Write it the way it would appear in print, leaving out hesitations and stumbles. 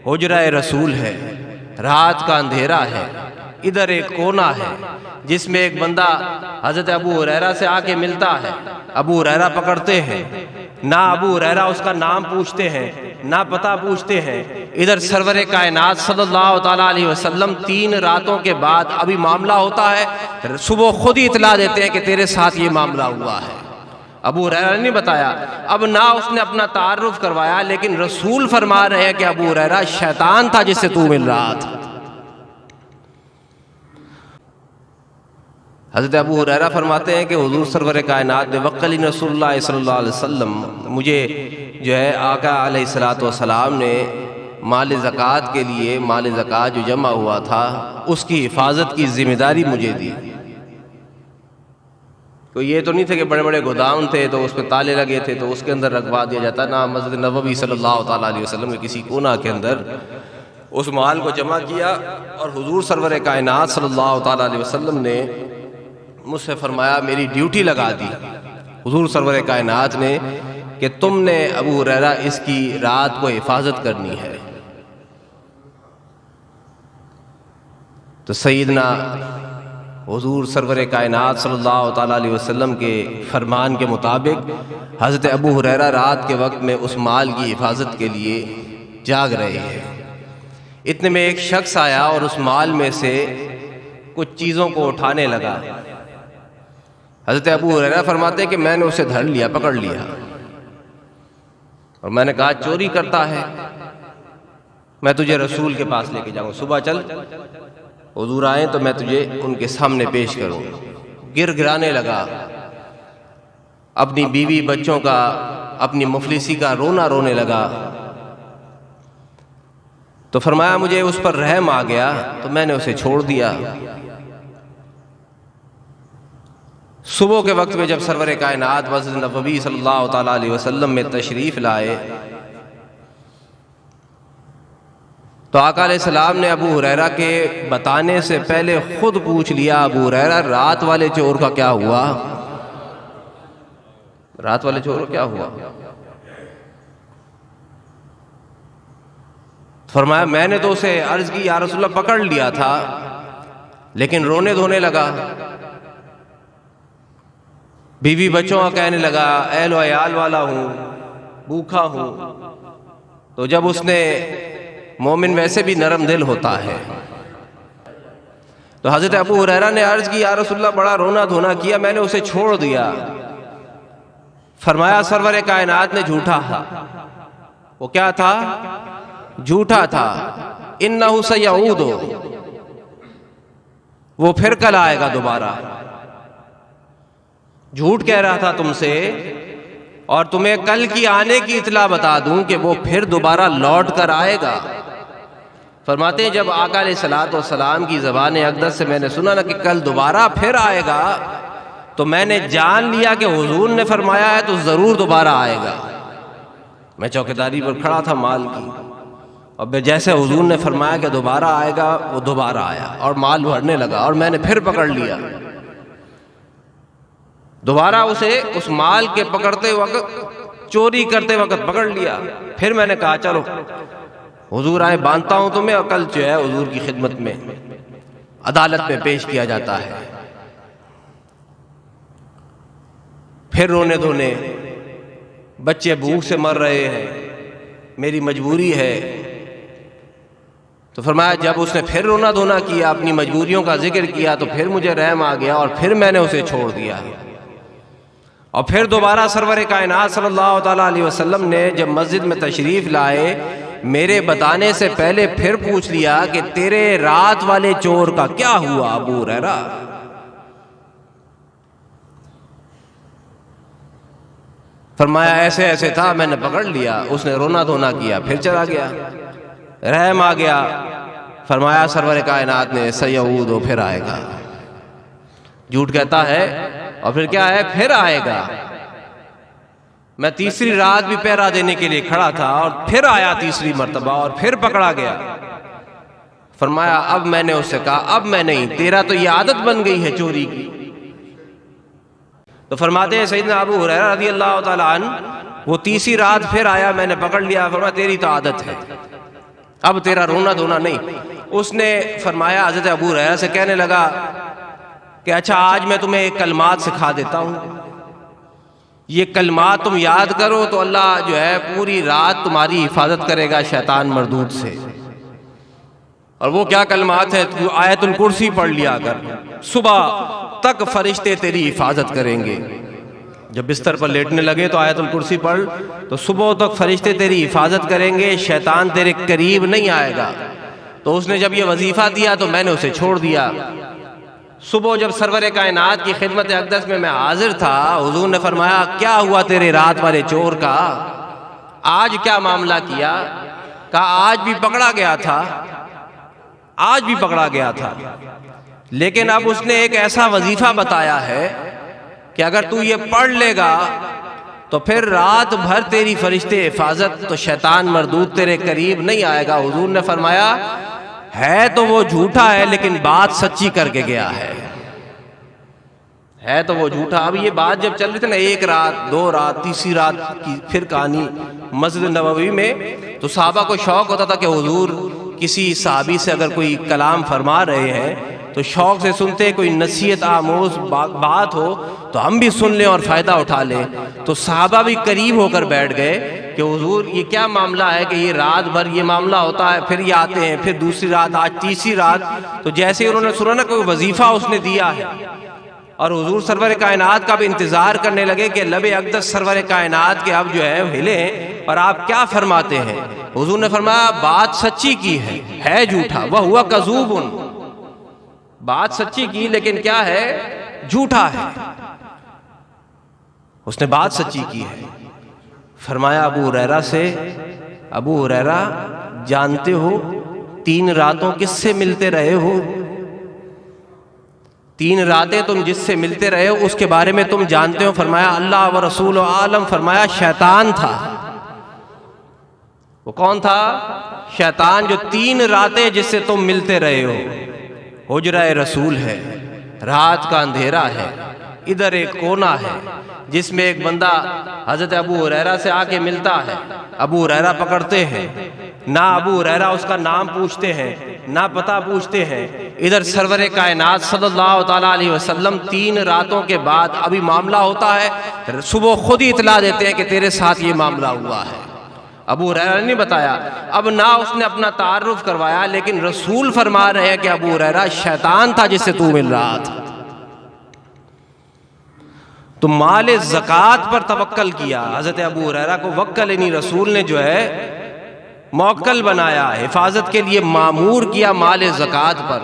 حجرہ رسول ہے، رات کا اندھیرا ہے، ادھر ایک کونا ہے جس میں ایک بندہ حضرت ابو ہریرہ سے آ کے ملتا ہے، ابو ہریرہ پکڑتے ہیں، نہ ابو ہریرہ اس کا نام پوچھتے ہیں نہ پتہ پوچھتے ہیں۔ ادھر سرور کائنات صلی اللہ تعالیٰ علیہ وسلم 3 راتوں کے بعد ابھی معاملہ ہوتا ہے، صبح خود ہی اطلاع دیتے ہیں کہ تیرے ساتھ یہ معاملہ ہوا ہے۔ ابو ہریرہ نے نہیں بتایا، اب نہ اس نے اپنا تعارف کروایا، لیکن رسول فرما رہے ہیں کہ ابو ہریرہ شیطان تھا جس سے تو مل رہا تھا۔ حضرت ابو ہریرہ فرماتے ہیں کہ حضور سرور کائنات نے وقلی رسول اللہ صلی اللہ علیہ وسلم، مجھے جو ہے آقا علیہ السلام نے مال زکوٰۃ کے لیے، مال زکوٰۃ جو جمع ہوا تھا اس کی حفاظت کی ذمہ داری مجھے دی۔ تو یہ تو نہیں تھے کہ بڑے بڑے گودام تھے تو اس پہ تالے لگے تھے تو اس کے اندر رکھوا دیا جاتا، نہ مسجد نبوی صلی اللہ تعالیٰ علیہ وسلم کے کسی کونا کے اندر اس مال کو جمع کیا، اور حضور سرور کائنات صلی اللہ تعالیٰ علیہ وسلم نے مجھ سے فرمایا، میری ڈیوٹی لگا دی حضور سرور کائنات نے کہ تم نے ابو ہریرہ اس کی رات کو حفاظت کرنی ہے۔ تو سیدنا حضور سرور کائنات صلی اللہ تعالیٰ علیہ وسلم کے فرمان کے مطابق حضرت ابو ہریرہ رات کے وقت میں اس مال کی حفاظت کے لیے جاگ رہے ہیں۔ اتنے میں ایک شخص آیا اور اس مال میں سے کچھ چیزوں کو اٹھانے لگا۔ حضرت ابو ہریرہ فرماتے ہیں کہ میں نے اسے دھر لیا، پکڑ لیا، اور میں نے کہا چوری کرتا ہے، میں تجھے رسول کے پاس لے کے جاؤں، صبح چل حضور آئیں تو میں تجھے ان کے سامنے پیش کروں۔ گر گرانے لگا، اپنی بیوی بچوں کا، اپنی مفلسی کا رونا رونے لگا۔ تو فرمایا مجھے اس پر رحم آ گیا تو میں نے اسے چھوڑ دیا۔ صبح کے وقت میں جب سرور کائنات مسجد نبوی صلی اللہ تعالیٰ علیہ وسلم میں تشریف لائے تو آقا علیہ السلام نے ابو ہریرہ کے بتانے سے پہلے خود پوچھ لیا، ابو ہریرہ رات والے چور کا کیا ہوا؟ رات والے چور کا کیا ہوا؟ فرمایا میں نے تو اسے عرض کی یا رسول اللہ پکڑ لیا تھا لیکن رونے دھونے لگا، بیوی بچوں کا کہنے لگا اہل و عیال والا ہوں، بھوکا ہوں۔ تو جب اس نے، مومن ویسے بھی نرم دل ہوتا ہے، تو حضرت ابو ہریرہ نے عرض کی یا رسول اللہ بڑا رونا دھونا کیا، میں نے اسے چھوڑ دیا۔ فرمایا سرور کائنات نے جھوٹا تھا۔ وہ کیا تھا؟ جھوٹا تھا۔ انہ سیعود، وہ پھر کل آئے گا دوبارہ۔ جھوٹ کہہ رہا تھا تم سے، اور تمہیں کل کی آنے کی اطلاع بتا دوں کہ وہ پھر دوبارہ لوٹ کر آئے گا۔ فرماتے ہیں جب آقا علیہ السلام کی زبان اقدس سے میں نے سنا نا کہ کل دوبارہ پھر آئے گا، تو میں نے جان لیا کہ حضور نے فرمایا ہے تو ضرور دوبارہ آئے گا۔ میں چوکیداری پر کھڑا تھا مال کی، اور جیسے حضور نے فرمایا کہ دوبارہ آئے گا، وہ دوبارہ آیا اور مال بھرنے لگا، اور میں نے پھر پکڑ لیا۔ دوبارہ اسے اس مال کے پکڑتے وقت، چوری کرتے وقت پکڑ لیا۔ پھر میں نے کہا چلو حضور آئے باندھتا ہوں تمہیں، اور کل جو ہے حضور کی خدمت میں عدالت میں پیش کیا جاتا ہے۔ پھر رونے دھونے، بچے بھوک سے مر رہے ہیں، میری مجبوری ہے۔ تو فرمایا جب اس نے پھر رونا دھونا کیا، اپنی مجبوریوں کا ذکر کیا، تو پھر مجھے رحم آ گیا اور پھر میں نے اسے چھوڑ دیا۔ اور پھر دوبارہ سرور کائنات صلی اللہ تعالیٰ علیہ وسلم نے جب مسجد میں تشریف لائے، میرے بتانے سے پہلے پھر پوچھ لیا کہ تیرے رات والے چور کا کیا ہوا ابو ہریرہ؟ فرمایا ایسے ایسے تھا، میں نے پکڑ لیا، اس نے رونا دھونا کیا، پھر چلا گیا، رحم آ گیا۔ فرمایا سرور کائنات نے سیعود، وہ پھر آئے گا۔ جھوٹ کہتا ہے اور پھر کیا ہے؟ پھر آئے گا۔ میں تیسری رات بھی پہرا دینے کے لیے کھڑا تھا اور پھر آیا تیسری مرتبہ اور پھر پکڑا گیا۔ فرمایا اب میں نے اس سے کہا اب میں نہیں، تیرا تو یہ عادت بن گئی ہے چوری کی۔ تو فرماتے ہیں سیدنا ابو ہریرہ رضی اللہ تعالیٰ عنہ، وہ تیسری رات پھر آیا، میں نے پکڑ لیا۔ فرمایا تیری تو عادت ہے، اب تیرا رونا دھونا نہیں۔ اس نے فرمایا، حضرت ابو ہریرہ سے کہنے لگا کہ اچھا آج میں تمہیں ایک کلمات سکھا دیتا ہوں، یہ کلمات تم یاد کرو تو اللہ جو ہے پوری رات تمہاری حفاظت کرے گا شیطان مردود سے۔ اور وہ کیا کلمات ہے؟ تو آیت الکرسی پڑھ لیا کر، صبح تک فرشتے تیری حفاظت کریں گے۔ جب بستر پر لیٹنے لگے تو آیت الکرسی پڑھ، تو صبح تک فرشتے تیری حفاظت کریں گے، شیطان تیرے قریب نہیں آئے گا۔ تو اس نے جب یہ وظیفہ دیا تو میں نے اسے چھوڑ دیا۔ صبح جب سرور کائنات کی خدمت اقدس میں حاضر تھا، حضور نے فرمایا کیا ہوا تیرے رات والے چور کا؟ آج کیا معاملہ کیا؟ کہا آج بھی پکڑا گیا تھا، آج بھی پکڑا گیا تھا، لیکن اب اس نے ایک ایسا وظیفہ بتایا ہے کہ اگر تو یہ پڑھ لے گا تو پھر رات بھر تیری فرشتے حفاظت، تو شیطان مردود تیرے قریب نہیں آئے گا۔ حضور نے فرمایا ہے تو وہ جھوٹا ہے لیکن بات سچی کر کے گیا ہے تو وہ جھوٹا۔ اب یہ بات جب چل رہی تھی نا، ایک رات، دو رات، تیسری رات کی پھر کہانی مسجد نبوی میں، تو صحابہ کو شوق ہوتا تھا کہ حضور کسی صحابی سے اگر کوئی کلام فرما رہے ہیں تو شوق سے سنتے، کوئی نصیحت آموز بات ہو تو ہم بھی سن لیں اور فائدہ اٹھا لیں۔ تو صحابہ بھی قریب ہو کر بیٹھ گئے کہ حضور یہ کیا معاملہ ہے کہ یہ رات بھر یہ معاملہ ہوتا ہے، پھر یہ آتے ہیں، پھر دوسری رات، آج تیسری رات۔ تو جیسے انہوں نے سنا نا کوئی وظیفہ اس نے دیا ہے، اور حضور سرور کائنات کا بھی انتظار کرنے لگے کہ لب اقدس سرور کائنات کے اب جو ہے ہلیں اور آپ کیا فرماتے ہیں۔ حضور نے فرمایا بات سچی کی ہے جھوٹا، وَهُوَ كَذُوبٌ، بات سچی کی لیکن کیا ہے؟ جھوٹا ہے۔ اس نے بات سچی کی ہے۔ فرمایا ابو ہریرہ سے، ابو ہریرہ جانتے ہو 3 راتوں کس سے ملتے رہے ہو؟ 3 راتیں تم جس سے ملتے رہے ہو اس کے بارے میں تم جانتے ہو؟ فرمایا اللہ و رسول عالم۔ فرمایا شیطان تھا۔ وہ کون تھا؟ شیطان، جو 3 راتیں جس سے تم ملتے رہے ہو۔ حجرہ رسول ہے، رات کا اندھیرا ہے، ادھر ایک کونا ہے جس میں ایک بندہ حضرت ابو ہریرہ سے آ کے ملتا ہے، ابو ہریرہ پکڑتے ہیں، نہ ابو ہریرہ اس کا نام پوچھتے ہیں نہ پتہ پوچھتے ہیں۔ ادھر سرور کائنات صلی اللہ تعالیٰ علیہ وسلم 3 راتوں کے بعد ابھی معاملہ ہوتا ہے، صبح خود ہی اطلاع دیتے ہیں کہ تیرے ساتھ یہ معاملہ ہوا ہے۔ ابو ہریرہ نے نہیں بتایا، اب نہ اس نے اپنا تعارف کروایا، لیکن رسول فرما رہے ہیں کہ ابو ہریرہ شیطان تھا جس سے تو مل رہا تھا۔ تو مال زکوٰۃ پر توکل کیا۔ حضرت ابو ہریرہ کو وکل یعنی رسول نے جو ہے موکل بنایا، حفاظت کے لیے مامور کیا مال زکوٰۃ پر۔